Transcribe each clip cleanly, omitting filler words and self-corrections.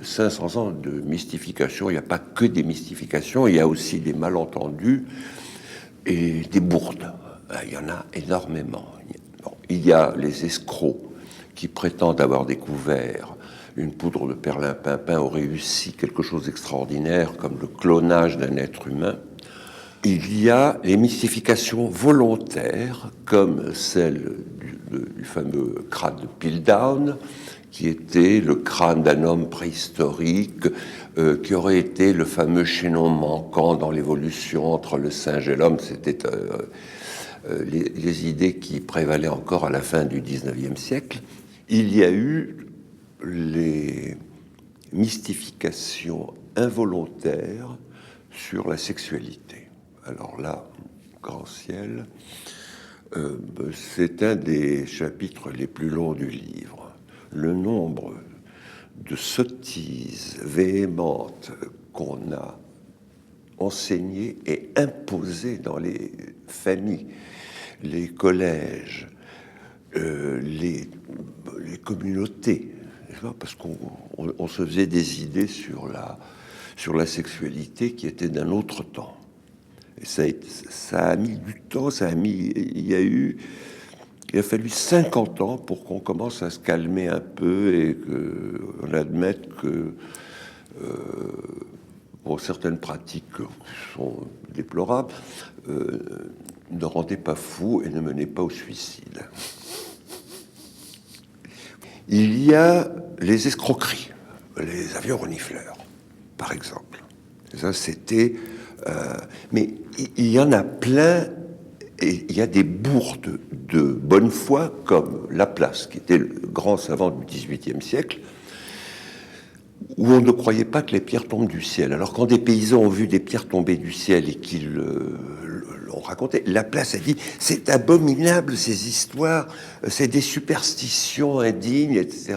500 ans de mystification. Il n'y a pas que des mystifications, il y a aussi des malentendus et des bourdes. Il y en a énormément. Bon, il y a les escrocs qui prétendent avoir découvert une poudre de perlimpinpin ou réussi quelque chose d'extraordinaire comme le clonage d'un être humain. Il y a les mystifications volontaires comme celle du fameux crâne de Piltdown, qui était le crâne d'un homme préhistorique, qui aurait été le fameux chaînon manquant dans l'évolution entre le singe et l'homme. C'était les idées qui prévalaient encore à la fin du XIXe siècle. Il y a eu les mystifications involontaires sur la sexualité. Alors là, grand ciel, c'est un des chapitres les plus longs du livre. Le nombre de sottises véhémentes qu'on a enseignées et imposées dans les familles, les collèges, les communautés, parce qu'on se faisait des idées sur la sexualité qui était d'un autre temps. Et ça a mis du temps, il a fallu 50 ans pour qu'on commence à se calmer un peu et qu'on admette que certaines pratiques qui sont déplorables ne rendaient pas fou et ne menaient pas au suicide. Il y a les escroqueries, les avions renifleurs, par exemple. Ça, c'était... mais il y en a plein, et il y a des bourdes de bonne foi, comme Laplace, qui était le grand savant du XVIIIe siècle, où on ne croyait pas que les pierres tombent du ciel. Alors quand des paysans ont vu des pierres tomber du ciel et qu'ils l'ont raconté, Laplace a dit « c'est abominable ces histoires, c'est des superstitions indignes, etc. »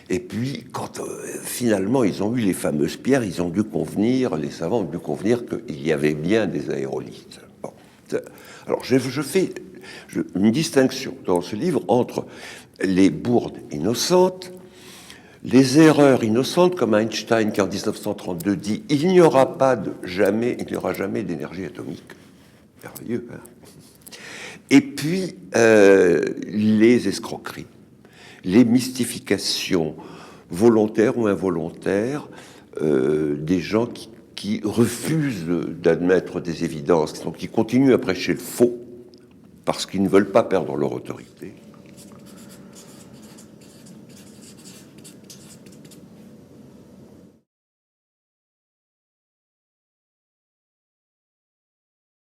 Et puis, quand finalement ils ont eu les fameuses pierres, ils ont dû convenir, les savants ont dû convenir qu'il y avait bien des aérolithes. Bon. Alors, je fais une distinction dans ce livre entre les bourdes innocentes, les erreurs innocentes, comme Einstein qui en 1932 dit « il n'y aura jamais d'énergie atomique ». Merveilleux, hein. Et puis, les escroqueries, les mystifications volontaires ou involontaires des gens qui refusent d'admettre des évidences, qui continuent à prêcher le faux parce qu'ils ne veulent pas perdre leur autorité.